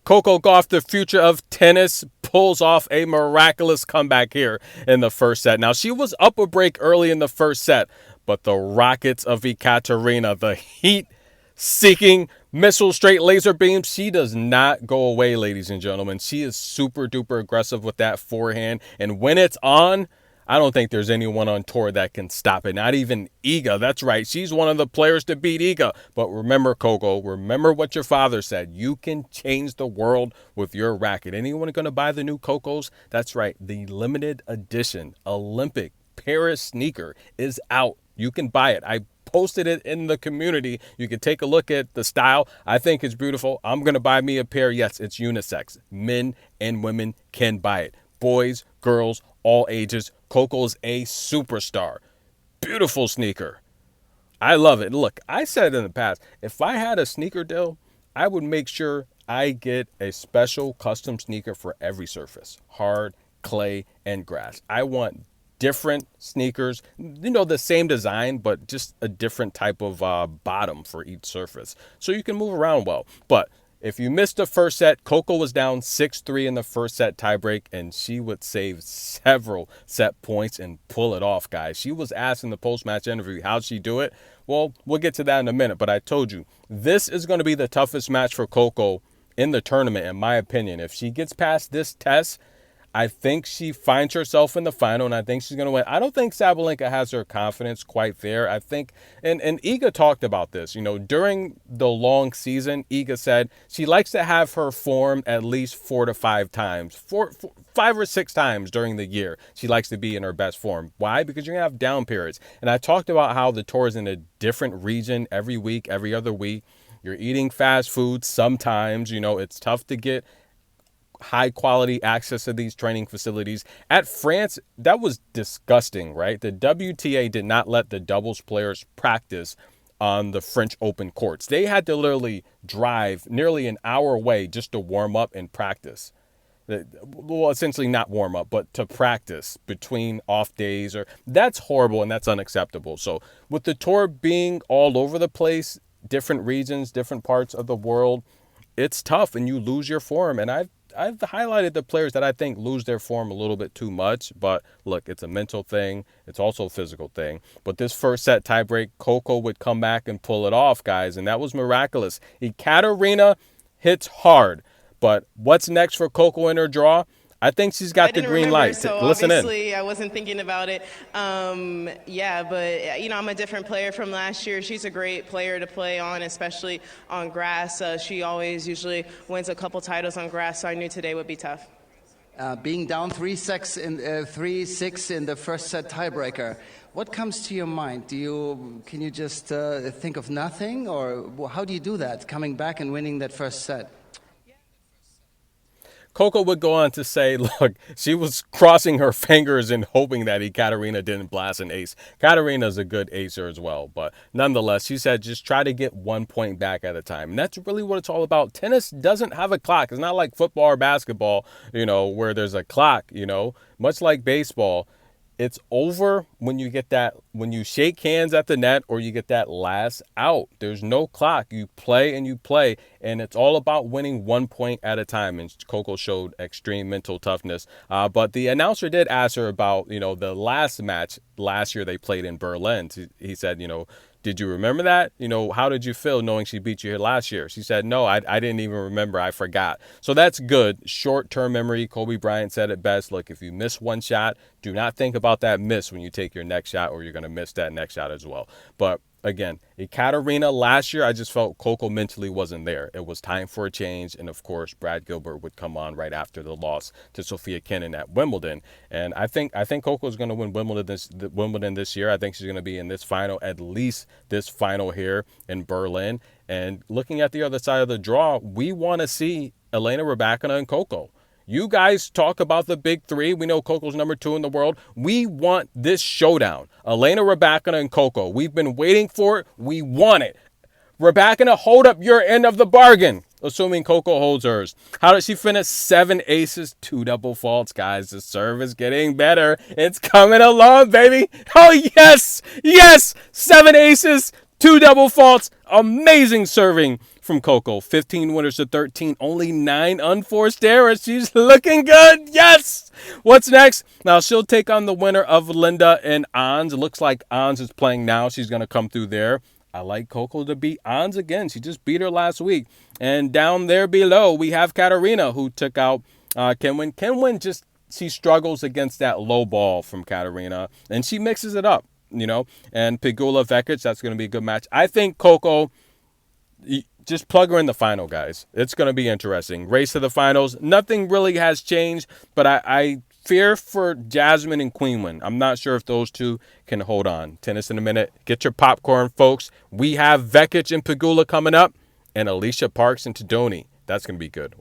Coco Gauff, the future of tennis, pulls off a miraculous comeback here in the first set. Now, she was up a break early in the first set, but the rockets of Ekaterina, the heat seeking missile straight laser beam, she does not go away, ladies and gentlemen. She is super duper aggressive with that forehand. And when it's on, I don't think there's anyone on tour that can stop it. Not even Iga. That's right. She's one of the players to beat Iga. But remember, Coco, remember what your father said. You can change the world with your racket. Anyone going to buy the new Cocos? That's right. The limited edition Olympic Paris sneaker is out. You can buy it. I posted it in the community. You can take a look at the style. I think it's beautiful. I'm going to buy me a pair. Yes, it's unisex. Men and women can buy it. Boys, girls, all ages. Coco's a superstar. Beautiful sneaker. I love it. Look, I said in the past, if I had a sneaker deal, I would make sure I get a special custom sneaker for every surface. Hard, clay, and grass. I want different sneakers, the same design, but just a different type of bottom for each surface. So you can move around well. But if you missed the first set, Coco was down 6-3 in the first set tiebreak, and she would save several set points and pull it off, guys. She was asked in the post-match interview, how'd she do it? Well, we'll get to that in a minute, but I told you, this is going to be the toughest match for Coco in the tournament, in my opinion. If she gets past this test, I think she finds herself in the final, and I think she's going to win. I don't think Sabalenka has her confidence quite there. I think, and Iga talked about this, during the long season, Iga said she likes to have her form at least 4 to 5 times, 5 or 6 times during the year. She likes to be in her best form. Why? Because you're going to have down periods. And I talked about how the tour is in a different region every week, every other week. You're eating fast food sometimes, it's tough to get high quality access to these training facilities. At France, that was disgusting, right? The WTA did not let the doubles players practice on the French Open courts. They had to literally drive nearly an hour away just to warm up and practice. Well, essentially not warm up, but to practice between off days. That's horrible and that's unacceptable. So with the tour being all over the place, different regions, different parts of the world, it's tough and you lose your form. And I've highlighted the players that I think lose their form a little bit too much. But look, it's a mental thing. It's also a physical thing. But this first set tiebreak, Coco would come back and pull it off, guys. And that was miraculous. Ekaterina hits hard. But what's next for Coco in her draw? I think she's got the green light. So Listen obviously in. I wasn't thinking about it. Yeah, but I'm a different player from last year. She's a great player to play on, especially on grass. She always usually wins a couple titles on grass, so I knew today would be tough. Being down 3-6 in the first set tiebreaker, what comes to your mind? Can you just think of nothing, or how do you do that? Coming back and winning that first set. Coco would go on to say, look, she was crossing her fingers and hoping that Ekaterina didn't blast an ace. Katerina's a good acer as well, but nonetheless, she said just try to get 1 point back at a time. And that's really what it's all about. Tennis doesn't have a clock. It's not like football or basketball, where there's a clock, much like baseball. It's over when you shake hands at the net or you get that last out. There's no clock. You play and you play, and it's all about winning 1 point at a time. And Coco showed extreme mental toughness. But the announcer did ask her about, the last match last year they played in Berlin. He said, did you remember that? How did you feel knowing she beat you here last year? She said, no, I didn't even remember. I forgot. So that's good. Short-term memory. Kobe Bryant said it best. Look, if you miss one shot, do not think about that miss when you take your next shot, or you're going to miss that next shot as well. But again, Ekaterina last year, I just felt Coco mentally wasn't there. It was time for a change. And of course, Brad Gilbert would come on right after the loss to Sophia Kenin at Wimbledon. And I think Coco is going to win Wimbledon this year. I think she's going to be in this final, at least this final here in Berlin. And looking at the other side of the draw, we want to see Elena Rybakina and Coco. You guys talk about the big three. We know Coco's number 2 in the world. We want this showdown. Elena Rybakina and Coco. We've been waiting for it. We want it. Rybakina, hold up your end of the bargain, assuming Coco holds hers. How did she finish? 7 aces, 2 double faults, guys. The serve is getting better. It's coming along, baby. Oh, yes. Yes. 7 aces, 2 double faults. Amazing serving from Coco. 15 winners to 13. Only 9 unforced errors. She's looking good. Yes. What's next? Now, she'll take on the winner of Linda and Ons. It looks like Ons is playing now. She's going to come through there. I like Coco to beat Ons again. She just beat her last week. And down there below, we have Ekaterina, who took out Kenwin. Kenwin just, she struggles against that low ball from Ekaterina, and she mixes it up, And Pegula Vekic, that's going to be a good match. I think Coco, just plug her in the final, guys. It's going to be interesting. Race to the finals. Nothing really has changed, but I fear for Jasmine and Queenwin. I'm not sure if those two can hold on. Tennis in a minute. Get your popcorn, folks. We have Vekic and Pegula coming up, and Alicia Parks and Tadoni. That's going to be good.